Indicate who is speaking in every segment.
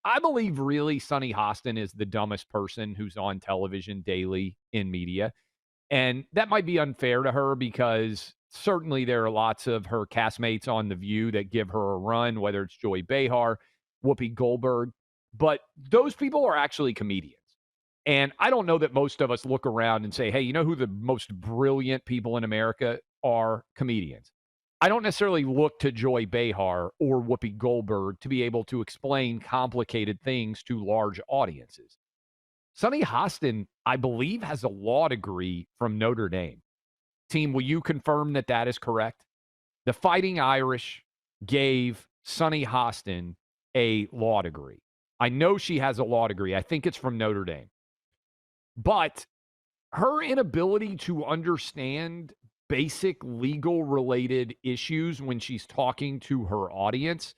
Speaker 1: I believe really Sunny Hostin is the dumbest person who's on television daily in media. And that might be unfair to her because certainly there are lots of her castmates on The View that give her a run, whether it's Joy Behar, Whoopi Goldberg. But those people are actually comedians. And I don't know that most of us look around and say, hey, you know who the most brilliant people in America are? Comedians. I don't necessarily look to Joy Behar or Whoopi Goldberg to be able to explain complicated things to large audiences. Sunny Hostin, I believe, has a law degree from Notre Dame. Team, will you confirm that that is correct? The Fighting Irish gave Sunny Hostin a law degree. I know she has a law degree. I think it's from Notre Dame. But her inability to understand basic legal related issues when she's talking to her audience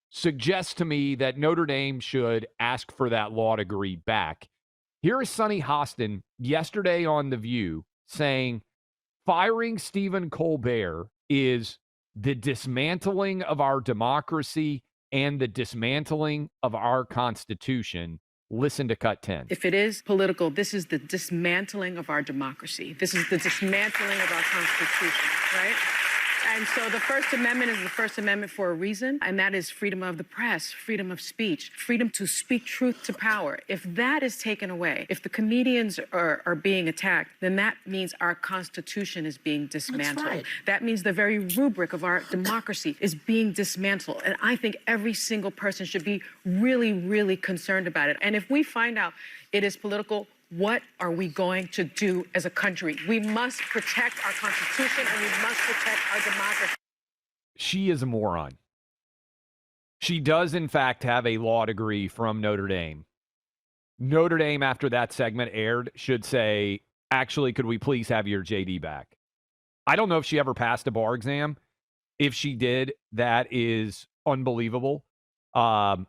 Speaker 1: suggests to me that Notre Dame should ask for that law degree back. Here is Sunny Hostin yesterday on The View saying firing Stephen Colbert is the dismantling of our democracy and the dismantling of our Constitution. Listen to cut 10.
Speaker 2: If it is political, this is the dismantling of our democracy. This is the dismantling of our Constitution, right? And so the First Amendment is the First Amendment for a reason, and that is freedom of the press, freedom of speech, freedom to speak truth to power. If that is taken away, if the comedians are being attacked, then that means our Constitution is being dismantled. That's right. That means the very rubric of our democracy is being dismantled. And I think every single person should be really, really concerned about it. And if we find out it is political, what are we going to do as a country? We must protect our Constitution and we must protect our democracy.
Speaker 1: She is a moron. She does, in fact, have a law degree from Notre Dame. Notre Dame, after that segment aired, should say, actually, could we please have your JD back? I don't know if she ever passed a bar exam. If she did, that is unbelievable. By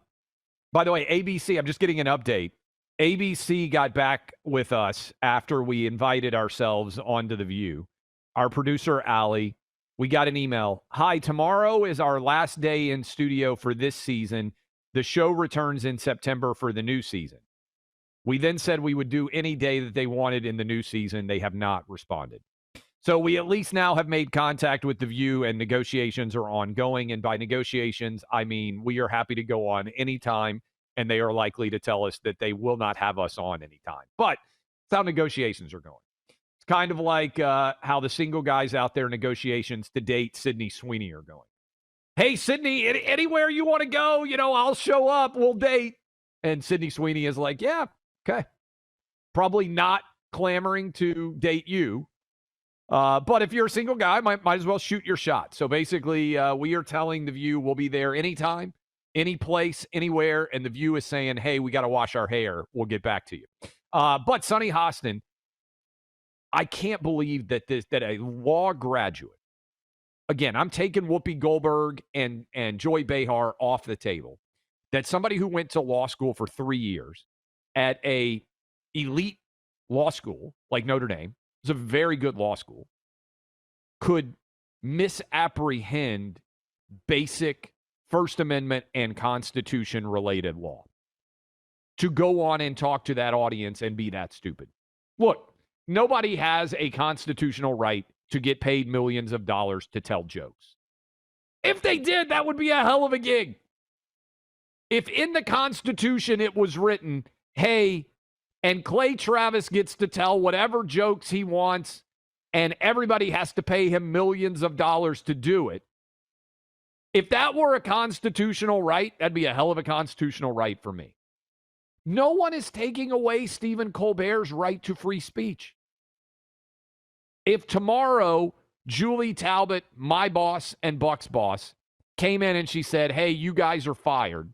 Speaker 1: the way, ABC, I'm just getting an update. ABC got back with us after we invited ourselves onto The View. Our producer, Allie, we got an email. Hi, tomorrow is our last day in studio for this season. The show returns in September for the new season. We then said we would do any day that they wanted in the new season. They have not responded. So we at least now have made contact with The View and negotiations are ongoing. And by negotiations, I mean we are happy to go on anytime. And they are likely to tell us that they will not have us on anytime. But that's how negotiations are going. It's kind of like how the single guys out there negotiations to date Sydney Sweeney are going. Hey, Sydney, anywhere you want to go, I'll show up. We'll date. And Sydney Sweeney is like, yeah, okay. Probably not clamoring to date you. But if you're a single guy, might as well shoot your shot. So basically, we are telling The View we'll be there anytime. Any place, anywhere, and The View is saying, hey, we got to wash our hair. We'll get back to you. But Sunny Hostin, I can't believe that a law graduate, again, I'm taking Whoopi Goldberg and Joy Behar off the table, that somebody who went to law school for 3 years at a elite law school like Notre Dame, it's a very good law school, could misapprehend basic First Amendment and Constitution-related law to go on and talk to that audience and be that stupid. Look, nobody has a constitutional right to get paid millions of dollars to tell jokes. If they did, that would be a hell of a gig. If in the Constitution it was written, hey, and Clay Travis gets to tell whatever jokes he wants and everybody has to pay him millions of dollars to do it, if that were a constitutional right, that'd be a hell of a constitutional right for me. No one is taking away Stephen Colbert's right to free speech. If tomorrow Julie Talbot, my boss and Buck's boss, came in and she said, hey, you guys are fired,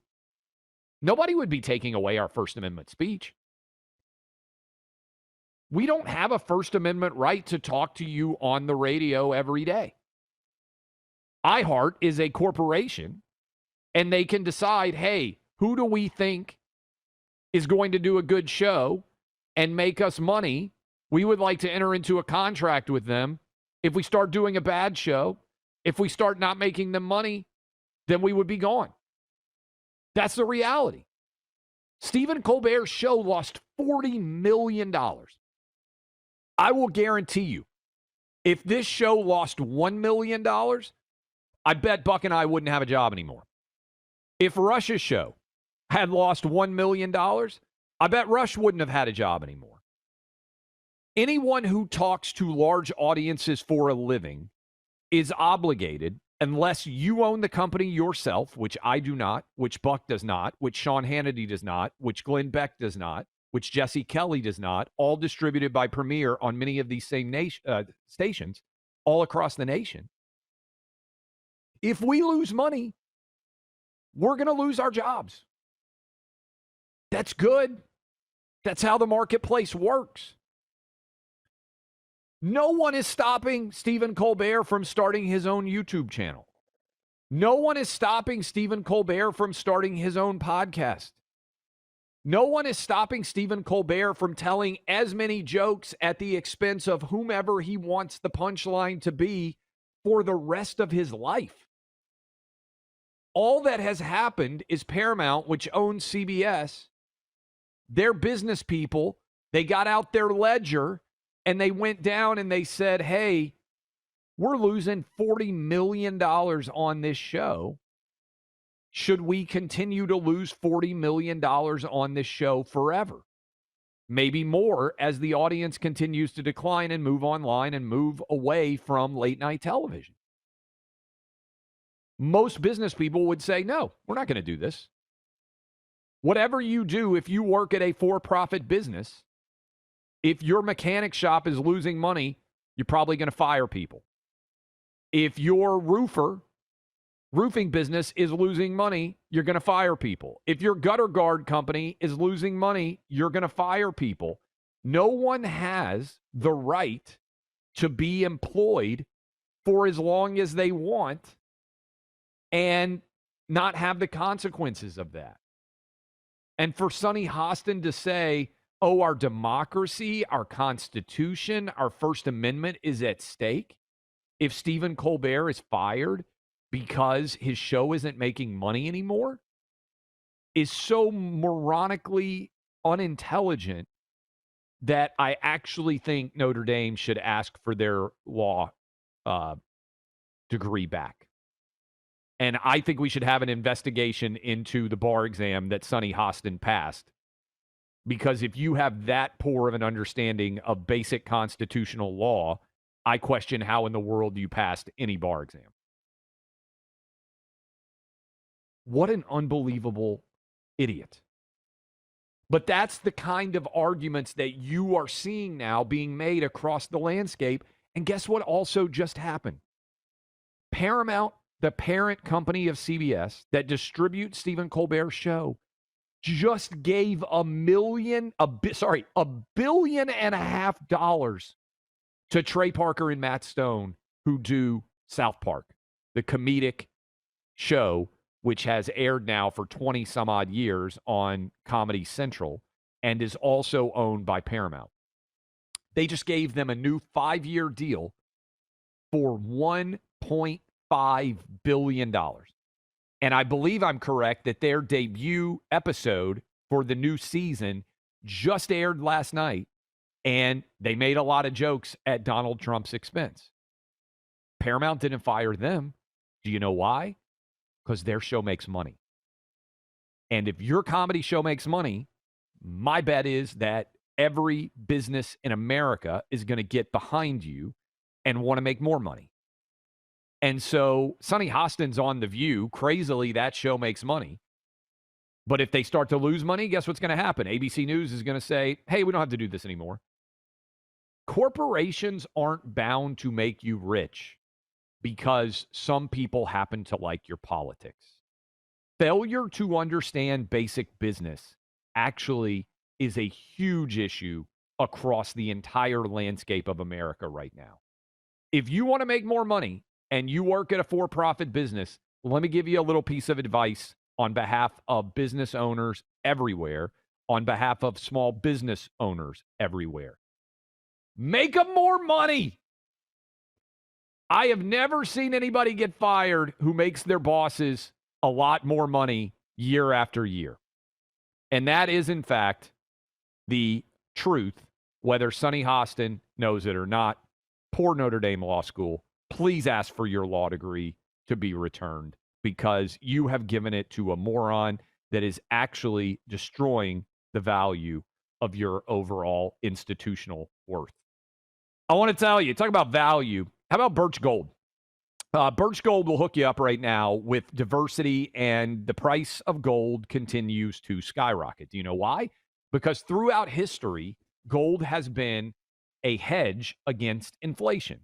Speaker 1: nobody would be taking away our First Amendment speech. We don't have a First Amendment right to talk to you on the radio every day. iHeart is a corporation, and they can decide, hey, who do we think is going to do a good show and make us money? We would like to enter into a contract with them. If we start doing a bad show, if we start not making them money, then we would be gone. That's the reality. Stephen Colbert's show lost $40 million. I will guarantee you, if this show lost $1 million, I bet Buck and I wouldn't have a job anymore. If Rush's show had lost $1 million, I bet Rush wouldn't have had a job anymore. Anyone who talks to large audiences for a living is obligated, unless you own the company yourself, which I do not, which Buck does not, which Sean Hannity does not, which Glenn Beck does not, which Jesse Kelly does not, all distributed by Premier on many of these same stations all across the nation. If we lose money, we're going to lose our jobs. That's good. That's how the marketplace works. No one is stopping Stephen Colbert from starting his own YouTube channel. No one is stopping Stephen Colbert from starting his own podcast. No one is stopping Stephen Colbert from telling as many jokes at the expense of whomever he wants the punchline to be for the rest of his life. All that has happened is Paramount, which owns CBS, their business people, they got out their ledger and they went down and they said, hey, we're losing $40 million on this show. Should we continue to lose $40 million on this show forever? Maybe more as the audience continues to decline and move online and move away from late night television. Most business people would say, no, we're not going to do this. Whatever you do, if you work at a for-profit business, if your mechanic shop is losing money, you're probably going to fire people. If your roofing business is losing money, you're going to fire people. If your gutter guard company is losing money, you're going to fire people. No one has the right to be employed for as long as they want and not have the consequences of that. And for Sonny Hostin to say, oh, our democracy, our Constitution, our First Amendment is at stake if Stephen Colbert is fired because his show isn't making money anymore, is so moronically unintelligent that I actually think Notre Dame should ask for their law degree back. And I think we should have an investigation into the bar exam that Sonny Hostin passed. Because if you have that poor of an understanding of basic constitutional law, I question how in the world you passed any bar exam. What an unbelievable idiot. But that's the kind of arguments that you are seeing now being made across the landscape. And guess what also just happened? Paramount, the parent company of CBS that distributes Stephen Colbert's show, just gave $1.5 billion to Trey Parker and Matt Stone, who do South Park, the comedic show, which has aired now for 20 some odd years on Comedy Central and is also owned by Paramount. They just gave them a new 5-year deal for $1.5 billion. And I believe I'm correct that their debut episode for the new season just aired last night, and they made a lot of jokes at Donald Trump's expense. Paramount didn't fire them. Do you know why? Because their show makes money. And if your comedy show makes money, my bet is that every business in America is going to get behind you and want to make more money. And so Sonny Hostin's on The View. Crazily, that show makes money. But if they start to lose money, guess what's going to happen? ABC News is going to say, hey, we don't have to do this anymore. Corporations aren't bound to make you rich because some people happen to like your politics. Failure to understand basic business actually is a huge issue across the entire landscape of America right now. If you want to make more money and you work at a for-profit business, let me give you a little piece of advice on behalf of business owners everywhere, on behalf of small business owners everywhere. Make them more money. I have never seen anybody get fired who makes their bosses a lot more money year after year. And that is, in fact, the truth, whether Sonny Hostin knows it or not. Poor Notre Dame Law School. Please ask for your law degree to be returned because you have given it to a moron that is actually destroying the value of your overall institutional worth. I want to tell you, talk about value. How about Birch Gold? Birch Gold will hook you up right now with diversity, and the price of gold continues to skyrocket. Do you know why? Because throughout history, gold has been a hedge against inflation.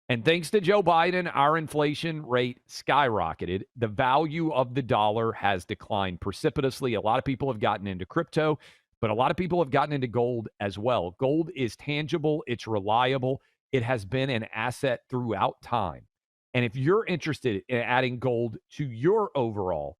Speaker 1: And thanks to Joe Biden, our inflation rate skyrocketed. The value of the dollar has declined precipitously. A lot of people have gotten into crypto, but a lot of people have gotten into gold as well. Gold is tangible, it's reliable, it has been an asset throughout time. And if you're interested in adding gold to your overall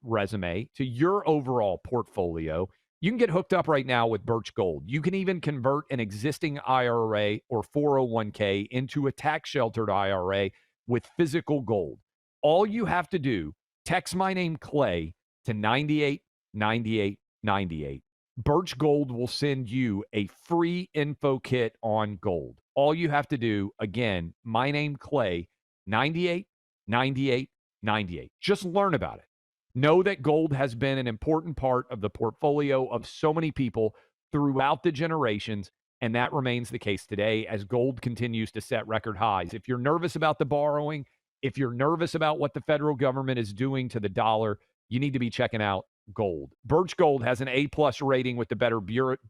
Speaker 1: resume, to your overall portfolio, you can get hooked up right now with Birch Gold. You can even convert an existing IRA or 401k into a tax-sheltered IRA with physical gold. All you have to do, text my name Clay to 989898. Birch Gold will send you a free info kit on gold. All you have to do, again, my name Clay, 989898. Just learn about it. Know that gold has been an important part of the portfolio of so many people throughout the generations, and that remains the case today as gold continues to set record highs. If you're nervous about the borrowing, if you're nervous about what the federal government is doing to the dollar, you need to be checking out gold. Birch Gold has an A-plus rating with the Better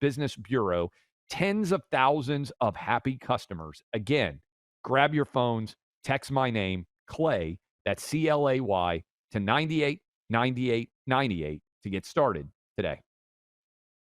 Speaker 1: Business Bureau, tens of thousands of happy customers. Again, grab your phones, text my name, Clay, that's C-L-A-Y, to 989898 to get started today.